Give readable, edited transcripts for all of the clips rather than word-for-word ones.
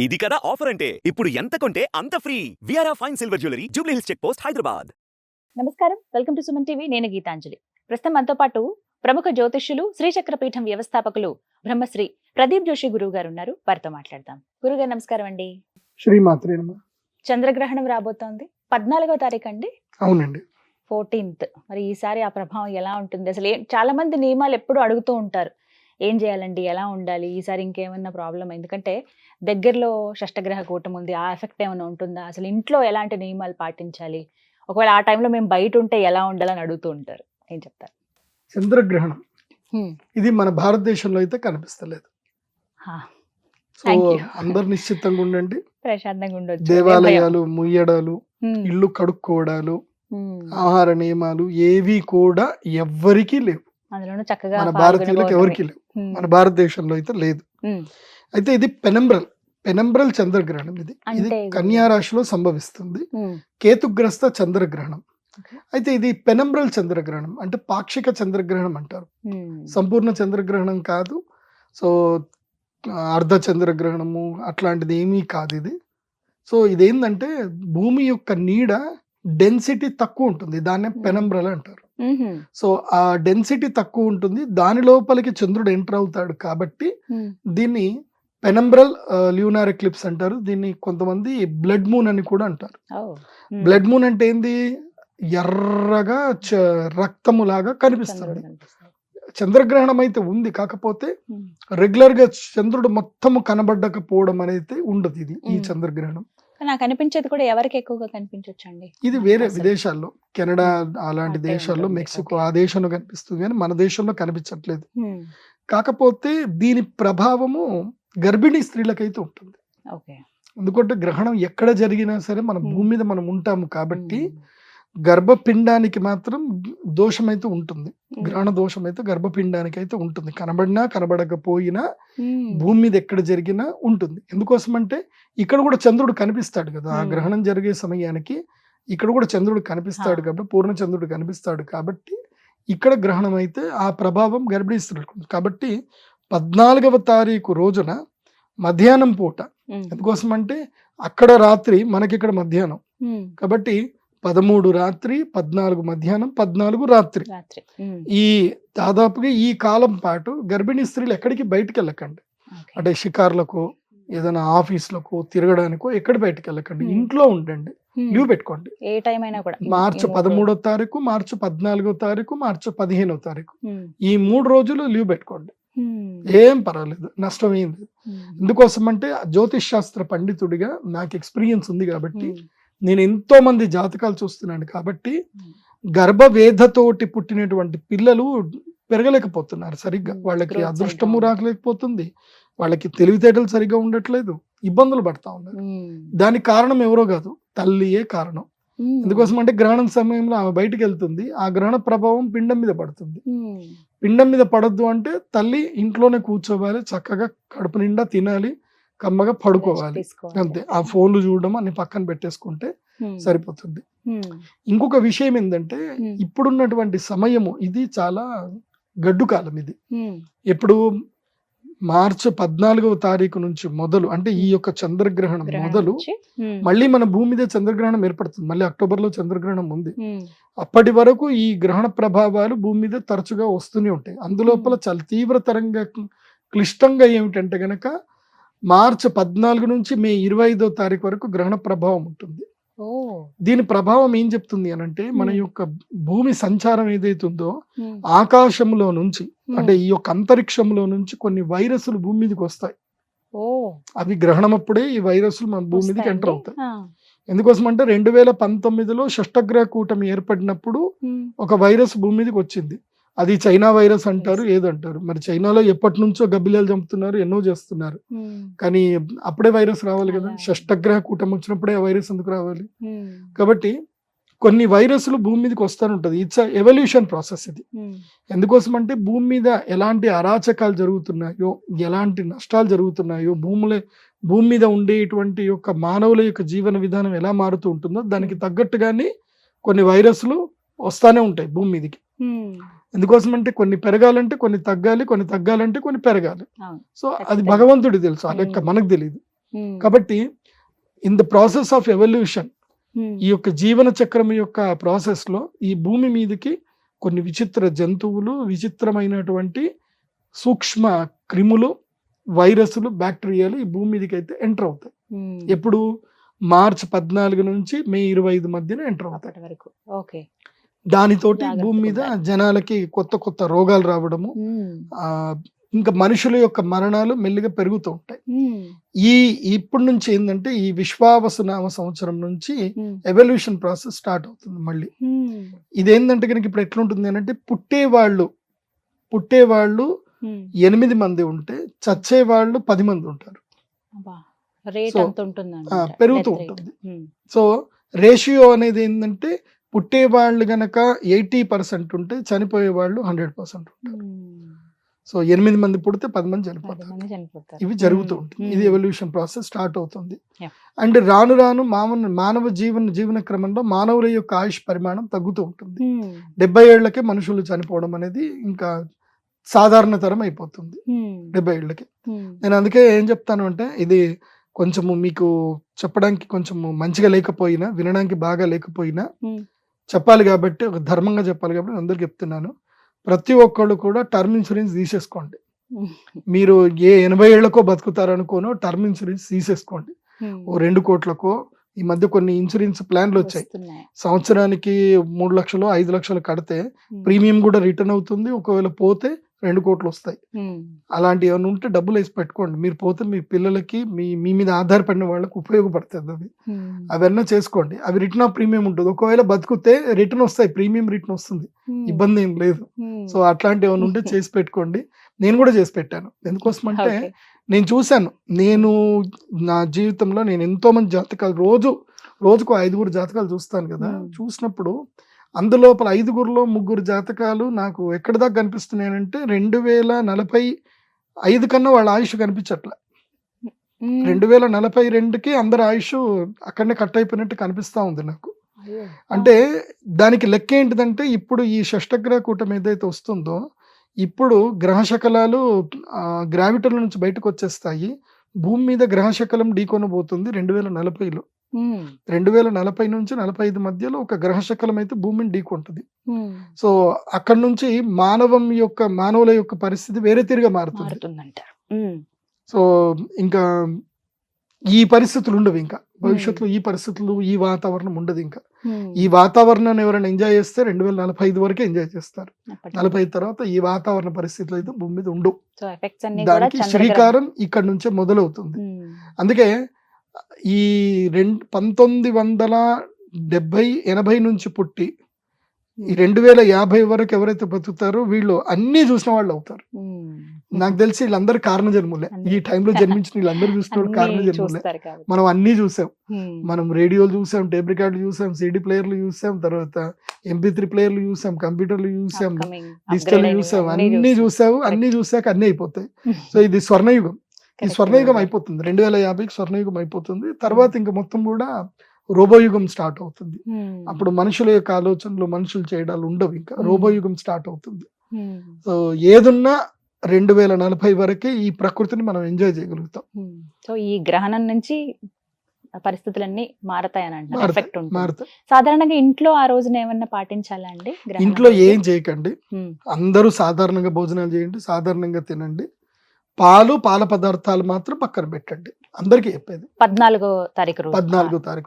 ఇది కదా ఆఫర్ అంటే ఇప్పుడు ఎంత కొంటే అంత ఫ్రీ విఆర్ఆ fine silver jewellery Jubilee Hills check post Hyderabad. నమస్కారం, వెల్కమ్ టు సుమన్ టీవీ. నేను గీతాంజలి. ప్రస్తుతం మనతో పాటు ప్రముఖ జ్యోతిష్యులు, శ్రీచక్రపీఠం వ్యవస్థాపకులు బ్రహ్మశ్రీ ప్రదీప్ జోషి గురువు గారు ఉన్నారు. వారితో మాట్లాడదాం. గురుగారు నమస్కారం అండి. శ్రీమాత్రే నమః. చంద్రగ్రహణం రాబోతోంది 14వ తారీఖు అండి. అవునండి. 14th. మరి ఈసారి ఆ ప్రభావం ఎలా ఉంటుంది? అసలు చాలా మంది నియమాలు ఎప్పుడు అడుగుతూ ఉంటారు, ఏం చేయాలండి, ఎలా ఉండాలి, ఈసారి ఇంకేమన్నా ప్రాబ్లం? ఎందుకంటే దగ్గరలో షష్టగ్రహ కూటం ఉంది, ఆ ఎఫెక్ట్ ఏమైనా ఉంటుందా, అసలు ఇంట్లో ఎలాంటి నియమాలు పాటించాలి, ఒకవేళ ఆ టైంలో మేము బయట ఉంటే ఎలా ఉండాలని అడుగుతూ ఉంటారు. ఏం చెప్తారు? చంద్రగ్రహణం ఇది మన భారతదేశంలో అయితే కనిపిస్తలేదు. సో అందరు నిశ్చితంగా ఉండండి, ప్రశాంతంగా ఉండొచ్చు. దేవాలయాలు ముయ్యడాలు, ఇల్లు కడుక్కోవడాలు, ఆహార నియమాలు ఏవి కూడా ఎవ్వరికీ లేవు. అందులోనూ చక్కగా మన భారతీయులకు ఎవరికి లేవు, మన భారతదేశంలో అయితే లేదు. అయితే ఇది పెనంబ్రల్ చంద్రగ్రహణం. ఇది కన్యా రాశిలో సంభవిస్తుంది, కేతుగ్రస్త చంద్రగ్రహణం. అయితే ఇది పెనంబ్రల్ చంద్రగ్రహణం అంటే పాక్షిక చంద్రగ్రహణం అంటారు, సంపూర్ణ చంద్రగ్రహణం కాదు. సో అర్ధ చంద్రగ్రహణము అట్లాంటిది ఏమీ కాదు ఇది. సో ఇదేంటంటే భూమి యొక్క నీడ డెన్సిటీ తక్కువ ఉంటుంది, దాన్నే పెనంబ్రల్ అంటారు. సో ఆ డెన్సిటీ తక్కువ ఉంటుంది, దాని లోపలికి చంద్రుడు ఎంటర్ అవుతాడు కాబట్టి దీన్ని పెనంబ్రల్ ల్యూనార్ ఎక్లిప్స్ అంటారు. దీన్ని కొంతమంది బ్లడ్ మూన్ అని కూడా అంటారు. బ్లడ్ మూన్ అంటే ఏంది? ఎర్రగా రక్తము లాగా కనిపిస్తుంది. చంద్రగ్రహణం అయితే ఉంది, కాకపోతే రెగ్యులర్ గా చంద్రుడు మొత్తము కనబడకపోవడం అనేది ఉండదు ఇది, ఈ చంద్రగ్రహణం. నాకు అనిపించేది కూడా ఎవరికి ఎక్కువగా కనిపించొచ్చండి, ఇది వేరే విదేశాల్లో, కెనడా అలాంటి దేశాల్లో, మెక్సికో ఆ దేశంలో కనిపిస్తుంది కానీ మన దేశంలో కనిపించట్లేదు. కాకపోతే దీని ప్రభావము గర్భిణీ స్త్రీలకైతే ఉంటుంది. ఎందుకంటే గ్రహణం ఎక్కడ జరిగినా సరే మన భూమి మీద మనం ఉంటాము కాబట్టి గర్భపిండానికి మాత్రం దోషం అయితే ఉంటుంది, గ్రహణ దోషం అయితే గర్భపిండానికి అయితే ఉంటుంది. కనబడినా కనబడకపోయినా భూమి మీద ఎక్కడ జరిగినా ఉంటుంది. ఎందుకోసం అంటే ఇక్కడ కూడా చంద్రుడు కనిపిస్తాడు కదా, ఆ గ్రహణం జరిగే సమయానికి ఇక్కడ కూడా చంద్రుడు కనిపిస్తాడు కాబట్టి, పూర్ణ చంద్రుడు కనిపిస్తాడు కాబట్టి ఇక్కడ గ్రహణం అయితే ఆ ప్రభావం గర్భిణీ స్త్రీలకు ఉంటుంది. కాబట్టి 14వ తారీఖు రోజున మధ్యాహ్నం పూట, ఎందుకోసం అంటే అక్కడ రాత్రి మనకి ఇక్కడ మధ్యాహ్నం కాబట్టి 13 రాత్రి, 14 మధ్యాహ్నం, 14 రాత్రి, ఈ దాదాపుగా ఈ కాలం పాటు గర్భిణీ స్త్రీలు ఎక్కడికి బయటకు వెళ్ళకండి. అంటే షికార్లకు, ఏదైనా ఆఫీసులకు తిరగడానికో ఎక్కడ బయటకు వెళ్ళకండి, ఇంట్లో ఉండండి, లీవ్ పెట్టుకోండి. ఏ టైం అయినా కూడా మార్చి 13వ తారీఖు, మార్చి 14వ తారీఖు, మార్చి 15వ తారీఖు ఈ 3 రోజులు లీవ్ పెట్టుకోండి, ఏం పర్వాలేదు, నష్టం ఏం లేదు. ఎందుకోసం అంటే జ్యోతిష్ శాస్త్ర పండితుడిగా నాకు ఎక్స్పీరియన్స్ ఉంది కాబట్టి, నేను ఎంతో మంది జాతకాలు చూస్తున్నాను కాబట్టి, గర్భవేధతోటి పుట్టినటువంటి పిల్లలు పెరగలేకపోతున్నారు సరిగ్గా, వాళ్ళకి అదృష్టము రాకలేకపోతుంది, వాళ్ళకి తెలివితేటలు సరిగ్గా ఉండట్లేదు, ఇబ్బందులు పడతా ఉన్నారు. దానికి కారణం ఎవరో కాదు, తల్లియే కారణం. ఎందుకోసం అంటే గ్రహణం సమయంలో ఆమె బయటకు వెళ్తుంది, ఆ గ్రహణ ప్రభావం పిండం మీద పడుతుంది. పిండం మీద పడద్దు అంటే తల్లి ఇంట్లోనే కూర్చోవాలి, చక్కగా కడుపు నిండా తినాలి, కమ్మగా పడుకోవాలి, అంతే. ఆ ఫోన్లు చూడడం అన్ని పక్కన పెట్టేసుకుంటే సరిపోతుంది. ఇంకొక విషయం ఏంటంటే ఇప్పుడున్నటువంటి సమయము ఇది చాలా గడ్డు కాలం. ఇది ఎప్పుడు మార్చి 14వ తారీఖు నుంచి మొదలు, అంటే ఈ యొక్క చంద్రగ్రహణం మొదలు మళ్ళీ మన భూమి మీద చంద్రగ్రహణం ఏర్పడుతుంది. మళ్ళీ అక్టోబర్లో చంద్రగ్రహణం ఉంది. అప్పటి వరకు ఈ గ్రహణ ప్రభావాలు భూమి మీద తరచుగా వస్తూనే ఉంటాయి. అందులోపల చాలా తీవ్రతరంగా క్లిష్టంగా ఏమిటంటే గనక మార్చి 14 నుంచి మే 25వ తారీఖు వరకు గ్రహణ ప్రభావం ఉంటుంది. దీని ప్రభావం ఏం చెప్తుంది అని అంటే, మన యొక్క భూమి సంచారం ఏదైతుందో ఆకాశంలో నుంచి, అంటే ఈ యొక్క అంతరిక్షంలో నుంచి కొన్ని వైరస్లు భూమి మీదకి వస్తాయి. అవి గ్రహణం అప్పుడే ఈ వైరస్లు మన భూమి మీదకి ఎంటర్ అవుతాయి. ఎందుకోసం అంటే 2019లో షష్టగ్రహ కూటమి ఏర్పడినప్పుడు ఒక వైరస్ భూమి మీదకి వచ్చింది. అది చైనా వైరస్ అంటారు, ఏదంటారు మరి. చైనాలో ఎప్పటి నుంచో గబ్బిలాలు చంపుతున్నారు, ఎన్నో చేస్తున్నారు, కానీ అప్పుడే వైరస్ రావాలి కదా. షష్టగ్రహ కూటమి వచ్చినప్పుడే ఆ వైరస్ ఎందుకు రావాలి? కాబట్టి కొన్ని వైరస్లు భూమి మీదకి వస్తూనే ఉంటుంది. ఇట్స్ ఎవల్యూషన్ ప్రాసెస్ ఇది. ఎందుకోసం అంటే భూమి మీద ఎలాంటి అరాచకాలు జరుగుతున్నాయో, ఎలాంటి నష్టాలు జరుగుతున్నాయో, భూమి మీద ఉండేటువంటి యొక్క మానవుల యొక్క జీవన విధానం ఎలా మారుతూ ఉంటుందో దానికి తగ్గట్టుగానే కొన్ని వైరస్లు వస్తానే ఉంటాయి భూమి మీదకి. ఎందుకోసం అంటే కొన్ని పెరగాలంటే కొన్ని తగ్గాలి, కొన్ని తగ్గాలంటే కొన్ని పెరగాలి. సో అది భగవంతుడి తెలుసు, ఆ లెక్క మనకు తెలియదు. కాబట్టి in the process of evolution, ఈ యొక్క జీవన చక్రం యొక్క ప్రాసెస్ లో ఈ భూమి మీదకి కొన్ని విచిత్ర జంతువులు, విచిత్రమైనటువంటి సూక్ష్మ క్రిములు, వైరస్లు, బ్యాక్టీరియాలు ఈ భూమి మీదకి అయితే ఎంటర్ అవుతాయి. ఎప్పుడు మార్చి 14 నుంచి మే 25 మధ్యన ఎంటర్ అవుతాయి. దానితోటి భూమి మీద జనాలకి కొత్త కొత్త రోగాలు రావడము, ఇంకా మనుషుల యొక్క మరణాలు మెల్లిగా పెరుగుతూ ఉంటాయి. ఇప్పటి నుంచి ఏంటంటే ఈ విశ్వావసునామ సంవత్సరం నుంచి ఎవల్యూషన్ ప్రాసెస్ స్టార్ట్ అవుతుంది మళ్ళీ. ఇదేంటంటే కనుక ఇప్పుడు ఎట్లుంటుంది అంటే పుట్టేవాళ్ళు 8 మంది ఉంటే చచ్చేవాళ్ళు 10 మంది ఉంటారు. పెరుగుతూ ఉంటుంది. సో రేషియో అనేది ఏంటంటే పుట్టేవాళ్ళు గనక 80% ఉంటే చనిపోయే వాళ్ళు 100% ఉంటారు. సో 8 మంది పుడితే 10 మంది చనిపోతారు. ఇవి జరుగుతూ ఉంటుంది. ఇది ఎవల్యూషన్ ప్రాసెస్ స్టార్ట్ అవుతుంది. అండ్ రాను రాను మానవ జీవన క్రమంలో మానవుల యొక్క ఆయుష్ పరిమాణం తగ్గుతూ ఉంటుంది. 70 ఏళ్లకే మనుషులు చనిపోవడం అనేది ఇంకా సాధారణతరం అయిపోతుంది 70 ఏళ్ళకి. నేను అందుకే ఏం చెప్తాను అంటే, ఇది కొంచెము మీకు చెప్పడానికి కొంచెము మంచిగా లేకపోయినా, వినడానికి బాగా లేకపోయినా చెప్పాలి కాబట్టి, ఒక ధర్మంగా చెప్పాలి కాబట్టి అందరికి చెప్తున్నాను. ప్రతి ఒక్కళ్ళు కూడా టర్మ్ ఇన్సూరెన్స్ తీసేసుకోండి. మీరు 80 ఏళ్లకో బతుకుతారనుకోనో టర్మ్ ఇన్సూరెన్స్ తీసేసుకోండి. 2 కోట్లకో ఈ మధ్య కొన్ని ఇన్సూరెన్స్ ప్లాన్లు వచ్చాయి. సంవత్సరానికి 3 లక్షలు 5 లక్షలు కడితే ప్రీమియం కూడా రిటర్న్ అవుతుంది. ఒకవేళ పోతే 2 కోట్లు వస్తాయి. అలాంటి ఏమైనా ఉంటే డబ్బులు వేసి పెట్టుకోండి. మీరు పోతే మీ పిల్లలకి, మీ మీద ఆధారపడిన వాళ్ళకి ఉపయోగపడుతుంది. అవన్నీ చేసుకోండి. అవి రిటర్న్ ఆఫ్ ప్రీమియం ఉంటుంది. ఒకవేళ బతుకుతే రిటర్న్ వస్తాయి, ప్రీమియం రిటర్న్ వస్తుంది, ఇబ్బంది ఏం లేదు. సో అట్లాంటి ఏమైనా ఉంటే చేసి పెట్టుకోండి. నేను కూడా చేసి పెట్టాను. ఎందుకోసం అంటే నేను చూశాను, నా జీవితంలో నేను ఎంతో మంది జాతకాలు రోజుకు 5 జాతకాలు చూస్తాను కదా. చూసినప్పుడు అందులోపల 5లో 3 జాతకాలు నాకు ఎక్కడి దాకా కనిపిస్తున్నాయంటే 2045 కన్నా వాళ్ళ ఆయుష్ కనిపించట్లే. 2042కి అందరి ఆయుష్ అక్కడనే కట్ అయిపోయినట్టు కనిపిస్తా ఉంది నాకు. అంటే దానికి లెక్క ఏంటిదంటే, ఇప్పుడు ఈ షష్టగ్రహ కూటమి ఏదైతే వస్తుందో, ఇప్పుడు గ్రహశకలాలు గ్రావిటల నుంచి బయటకు వచ్చేస్తాయి. భూమి మీద గ్రహశకలం ఢీకొనబోతుంది 2040లో. 2040 నుంచి 45 మధ్యలో ఒక గ్రహశకలం అయితే భూమిని ఢీకొంటుంది. సో అక్కడ నుంచి మానవుల యొక్క పరిస్థితి వేరే తీరుగా మారుతుంది. సో ఇంకా ఈ పరిస్థితులు ఉండవు. ఇంకా భవిష్యత్తులో ఈ పరిస్థితులు, ఈ వాతావరణం ఉండదు. ఇంకా ఈ వాతావరణాన్ని ఎవరైనా ఎంజాయ్ చేస్తే 2045 వరకే ఎంజాయ్ చేస్తారు. 45 తర్వాత ఈ వాతావరణ పరిస్థితులు అయితే భూమి మీద ఉండవు. దానికి శ్రీకారం ఇక్కడ నుంచే మొదలవుతుంది. అందుకే ఈ 1970-80 నుంచి పుట్టి ఈ 2050 వరకు ఎవరైతే బతుకుతారో వీళ్ళు అన్ని చూసిన వాళ్ళు అవుతారు. నాకు తెలిసి వీళ్ళందరూ కారణ జన్ములే. ఈ టైంలో జన్మించిన వీళ్ళందరూ చూసిన వాళ్ళు కారణ జన్ములే. మనం అన్ని చూసాం. మనం రేడియోలు చూసాం, టేప్ రికార్డులు చూసాం, సిడి ప్లేయర్లు చూసాం, తర్వాత MP3 ప్లేయర్లు చూసాం, కంప్యూటర్లు చూసాం, డిజిటల్ చూసాం, అన్ని చూసావు. అన్ని చూసాక అన్ని అయిపోతాయి. సో ఇది స్వర్ణయుగం. ఈ స్వర్ణయుగం అయిపోతుంది. 2050కి స్వర్ణయుగం అయిపోతుంది. తర్వాత ఇంకా మొత్తం కూడా రోబోయుగం స్టార్ట్ అవుతుంది. అప్పుడు మనుషుల యొక్క ఆలోచనలు, మనుషులు చేయడాలు ఉండవు. ఇంకా రోబోయుగం స్టార్ట్ అవుతుంది. సో ఏదున్నా 2040 వరకే ఈ ప్రకృతిని మనం ఎంజాయ్ చేయగలుగుతాం. సో ఈ గ్రహణం నుంచి పరిస్థితులన్నీ మారతాయి. సాధారణంగా ఇంట్లో ఆ రోజున ఏమన్నా పాటించాలా అండి? ఇంట్లో ఏం చేయకండి. అందరూ సాధారణంగా భోజనాలు చేయండి, సాధారణంగా తినండి. పాల పదార్థాలు మాత్రం పక్కన పెట్టండి. అందరికీ చెప్పేది 14వ తారీఖు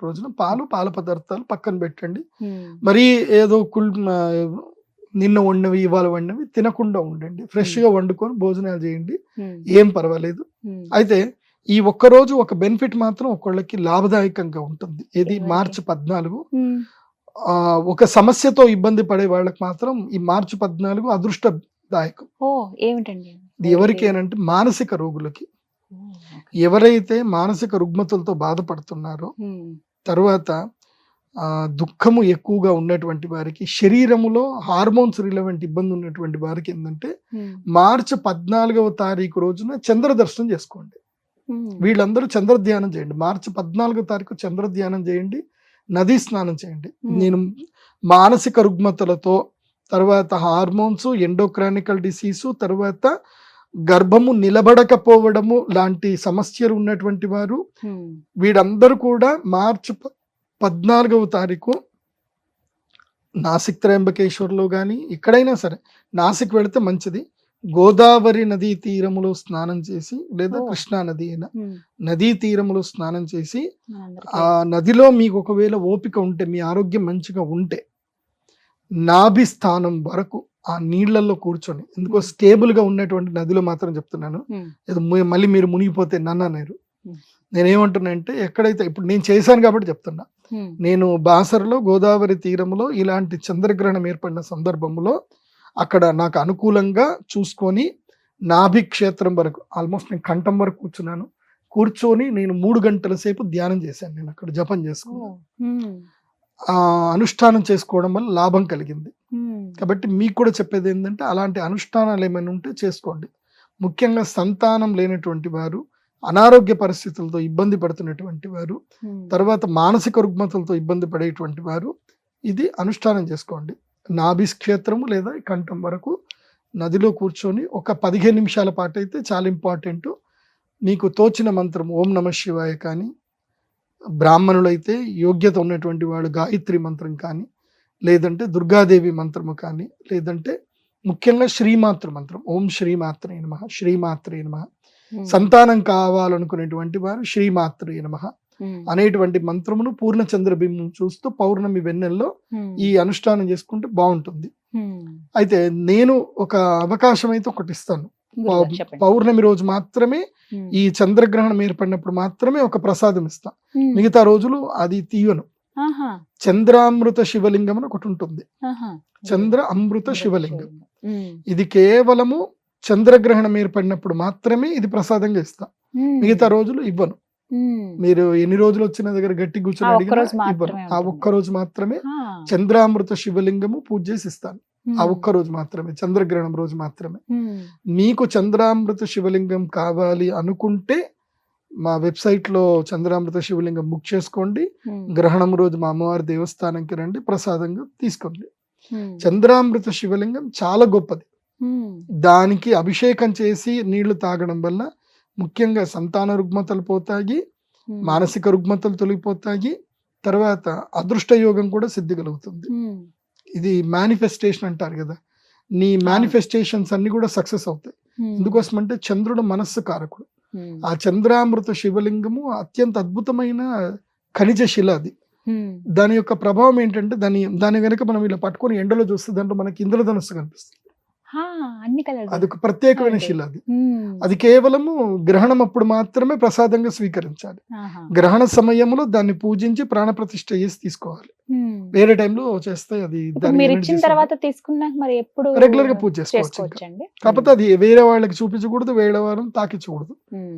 రోజున పాల పదార్థాలు పక్కన పెట్టండి. మరి ఏదో నిన్న వండినవి, ఇవాళ వండినవి తినకుండా ఉండండి. ఫ్రెష్ గా వండుకొని భోజనాలు చేయండి, ఏం పర్వాలేదు. అయితే ఈ ఒక్కరోజు ఒక బెనిఫిట్ మాత్రం ఒకళ్ళకి లాభదాయకంగా ఉంటుంది. ఇది మార్చి 14. ఒక సమస్యతో ఇబ్బంది పడే వాళ్ళకి మాత్రం ఈ మార్చి 14 అదృష్టదాయకం. ఏమిటండి? ఇది ఎవరికి అంటే మానసిక రోగులకి. ఎవరైతే మానసిక రుగ్మతలతో బాధపడుతున్నారో, తర్వాత దుఃఖము ఎక్కువగా ఉన్నటువంటి వారికి, శరీరములో హార్మోన్స్ రిలవెంట్ ఇబ్బంది ఉన్నటువంటి వారికి ఏంటంటే మార్చి 14వ తారీఖు రోజున చంద్ర దర్శనం చేసుకోండి. వీళ్ళందరూ చంద్ర ధ్యానం చేయండి. మార్చి 14వ తారీఖు చంద్ర ధ్యానం చేయండి, నదీ స్నానం చేయండి. నేను మానసిక రుగ్మతలతో, తర్వాత హార్మోన్స్, ఎండోక్రానికల్ డిసీజు, తర్వాత గర్భము నిలబడకపోవడము లాంటి సమస్యలు ఉన్నటువంటి వారు వీడందరూ కూడా మార్చి 14వ తారీఖు నాసిక్ త్రయంబకేశ్వర్లో కానీ ఎక్కడైనా సరే, నాసిక్ వెళితే మంచిది, గోదావరి నదీ తీరములో స్నానం చేసి లేదా కృష్ణా నది అయినా నదీ తీరములో స్నానం చేసి ఆ నదిలో మీకు ఒకవేళ ఓపిక ఉంటే, మీ ఆరోగ్యం మంచిగా ఉంటే, నాభి స్థానం వరకు ఆ నీళ్లలో కూర్చొని, ఎందుకో స్టేబుల్ గా ఉన్నటువంటి నదిలో మాత్రం చెప్తున్నాను, మళ్ళీ మీరు మునిగిపోతే నన్ను అనేరు. నేనేమంటున్నా అంటే, ఎక్కడైతే ఇప్పుడు నేను చేశాను కాబట్టి చెప్తున్నా, నేను బాసరలో గోదావరి తీరంలో ఇలాంటి చంద్రగ్రహణం ఏర్పడిన సందర్భంలో అక్కడ నాకు అనుకూలంగా చూసుకొని నాభి క్షేత్రం వరకు ఆల్మోస్ట్ నేను కంఠం వరకు కూర్చొని నేను 3 గంటల సేపు ధ్యానం చేశాను. నేను అక్కడ జపం చేసుకున్నాను. ఆ అనుష్ఠానం చేసుకోవడం వల్ల లాభం కలిగింది. కాబట్టి మీకు కూడా చెప్పేది ఏంటంటే, అలాంటి అనుష్ఠానాలు ఏమైనా ఉంటే చేసుకోండి. ముఖ్యంగా సంతానం లేనటువంటి వారు, అనారోగ్య పరిస్థితులతో ఇబ్బంది పడుతున్నటువంటి వారు, తర్వాత మానసిక రుగ్మతలతో ఇబ్బంది పడేటువంటి వారు ఇది అనుష్ఠానం చేసుకోండి. నాభి క్షేత్రము లేదా కంఠం వరకు నదిలో కూర్చొని ఒక 15 నిమిషాల పాటు అయితే చాలా ఇంపార్టెంట్. మీకు తోచిన మంత్రం ఓం నమః శివాయ కానీ, బ్రాహ్మణులైతే యోగ్యత ఉన్నటువంటి వాడు గాయత్రి మంత్రం కానీ, లేదంటే దుర్గాదేవి మంత్రము కానీ, లేదంటే ముఖ్యంగా శ్రీమాతృ మంత్రం ఓం శ్రీమాత్రే నమః, శ్రీమాత్రే నమః. సంతానం కావాలనుకునేటువంటి వారు శ్రీమాత్రే నమః అనేటువంటి మంత్రమును పూర్ణ చంద్రబింబం చూస్తూ పౌర్ణమి వెన్నెల్లో ఈ అనుష్ఠానం చేసుకుంటే బాగుంటుంది. అయితే నేను ఒక అవకాశం అయితే ఒకటి ఇస్తాను. పౌర్ణమి రోజు మాత్రమే, ఈ చంద్రగ్రహణం ఏర్పడినప్పుడు మాత్రమే ఒక ప్రసాదం ఇస్తా. మిగతా రోజులు అది తీయను. చంద్రామృత శివలింగం అని ఒకటి ఉంటుంది. చంద్ర అమృత శివలింగం. ఇది కేవలము చంద్రగ్రహణం ఏర్పడినప్పుడు మాత్రమే ఇది ప్రసాదంగా ఇస్తా. మిగతా రోజులు ఇవ్వను. మీరు ఎన్ని రోజులు వచ్చిన దగ్గర గట్టి కూర్చొని అడిగినా ఇవ్వను. ఆ ఒక్క రోజు మాత్రమే చంద్రామృత శివలింగము పూజ చేసి ఇస్తాను. ఆ ఒక్క రోజు మాత్రమే, చంద్రగ్రహణం రోజు మాత్రమే. మీకు చంద్రామృత శివలింగం కావాలి అనుకుంటే మా వెబ్సైట్ లో చంద్రామృత శివలింగం బుక్ చేసుకోండి. గ్రహణం రోజు మా అమ్మవారి దేవస్థానంకి రండి, ప్రసాదంగా తీసుకోండి. చంద్రామృత శివలింగం చాలా గొప్పది. దానికి అభిషేకం చేసి నీళ్లు తాగడం వల్ల ముఖ్యంగా సంతాన రుగ్మతలు పోతాయి, మానసిక రుగ్మతలు తొలగిపోతాయి, తర్వాత అదృష్ట యోగం కూడా సిద్ధి కలుగుతుంది. ఇది మేనిఫెస్టేషన్ అంటారు కదా, నీ మేనిఫెస్టేషన్స్ అన్ని కూడా సక్సెస్ అవుతాయి. ఎందుకోసం అంటే చంద్రుడు మనస్సు కారకుడు. ఆ చంద్రామృత శివలింగము అత్యంత అద్భుతమైన ఖనిజ శిల. అది దాని యొక్క ప్రభావం ఏంటంటే, దాని వెనక మనం ఇలా పట్టుకొని ఎండలో చూస్తే దాంట్లో మనకి ఇంద్రధనుస్సు కనిపిస్తుంది. అది ఒక ప్రత్యేకమైన శిల. అది కేవలము గ్రహణం అప్పుడు మాత్రమే ప్రసాదంగా స్వీకరించాలి. గ్రహణ సమయంలో దాన్ని పూజించి ప్రాణప్రతిష్ఠ చేసి తీసుకోవాలి. వేరే టైంలో చేస్తే అది రెగ్యులర్ గా పూజ చేసుకోవచ్చు. కాకపోతే అది వేరే వాళ్ళకి చూపించకూడదు, వేరే వాళ్ళని తాకించకూడదు.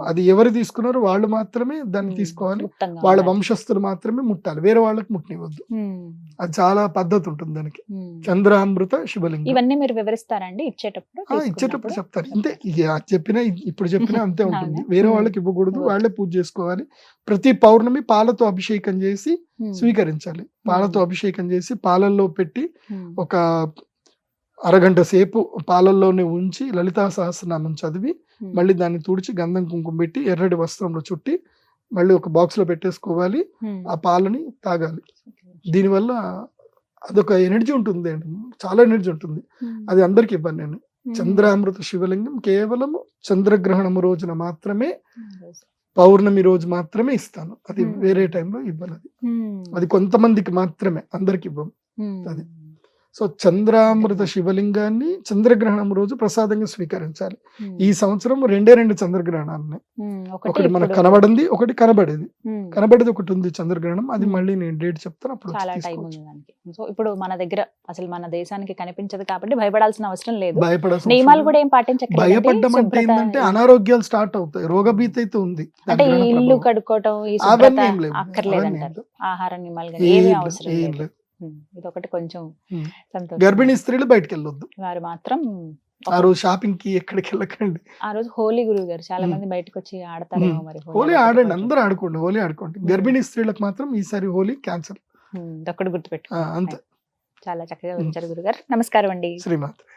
అది ఎవరు తీసుకున్నారో వాళ్ళు మాత్రమే దాన్ని తీసుకోవాలి, వాళ్ళ వంశస్థులు మాత్రమే ముట్టాలి, వేరే వాళ్ళకి ముట్టనివ్వద్దు. అది చాలా పద్ధతి ఉంటుంది దానికి. చంద్రామృత శివలింగం ఇవన్నీ మీరు వివరిస్తారండి ఇచ్చేటప్పుడు చెప్తారు. అంతే, ఇప్పుడు చెప్పినా అంతే ఉంటుంది. వేరే వాళ్ళకి ఇవ్వకూడదు, వాళ్ళే పూజ చేసుకోవాలి. ప్రతి పౌర్ణమి పాలతో అభిషేకం చేసి స్వీకరించాలి. పాలతో అభిషేకం చేసి పాలల్లో పెట్టి ఒక అరగంట సేపు పాలల్లోనే ఉంచి లలితా సహస్రనామం చదివి మళ్ళీ దాన్ని తుడిచి గంధం కుంకుమ పెట్టి ఎర్రటి వస్త్రంలో చుట్టి మళ్ళీ ఒక బాక్స్ లో పెట్టేసుకోవాలి. ఆ పాలని తాగాలి. దీనివల్ల అదొక ఎనర్జీ ఉంటుంది అండి, చాలా ఎనర్జీ ఉంటుంది. అది అందరికి ఇవ్వను నేను. చంద్రామృత శివలింగం కేవలం చంద్రగ్రహణం రోజున మాత్రమే, పౌర్ణమి రోజు మాత్రమే ఇస్తాను. అది వేరే టైంలో ఇవ్వను. అది కొంతమందికి మాత్రమే, అందరికి ఇవ్వము. అది సో చంద్రామృత శివలింగాన్ని చంద్రగ్రహణం రోజు ప్రసాదంగా స్వీకరించాలి. ఈ సంవత్సరం 2 చంద్రగ్రహణాలు, ఒకటి మనకు కనబడింది, ఒకటి కనబడేది. కనబడేది ఒకటి ఉంది చంద్రగ్రహణం, అది మళ్ళీ నేను డేట్ చెప్తాను. అప్పుడు సో ఇప్పుడు మన దగ్గర అసలు మన దేశానికి కనిపించదు కాబట్టి భయపడాల్సిన అవసరం లేదు. నియమాలు కూడా ఏం పాటించక్కర్లేదు. భయపడ్డం అంటే ఏంటంటే అనారోగ్యాలు స్టార్ట్ అవుతాయి, రోగభీతి అయితే ఉంది. అంటే ఇల్లు కడుక్కోవటం అక్కర్లేదంటారు, ఆహార నియమాలు ఏమీ అవసరం లేదు. ఇదొకటి కొంచెం సంతోషం. గర్భిణీ స్త్రీలు బయటకు వెళ్ళొద్దు, వారు మాత్రం ఆ రోజు షాపింగ్ కి ఎక్కడికి వెళ్ళకండి. ఆ రోజు హోలీ గురువు గారు చాలా మంది బయటకు వచ్చి ఆడతారేమో, మరి హోలీ ఆడండి, అందరూ ఆడుకోండి, హోలీ ఆడుకోండి. గర్భిణీ స్త్రీలకు మాత్రం ఈసారి హోలీ క్యాన్సల్. ఒక్కటి గుర్తుపెట్టు. అంతే. చాలా చక్కగా ఉంచారు గురుగారు. నమస్కారం అండి. శ్రీమాత్రే.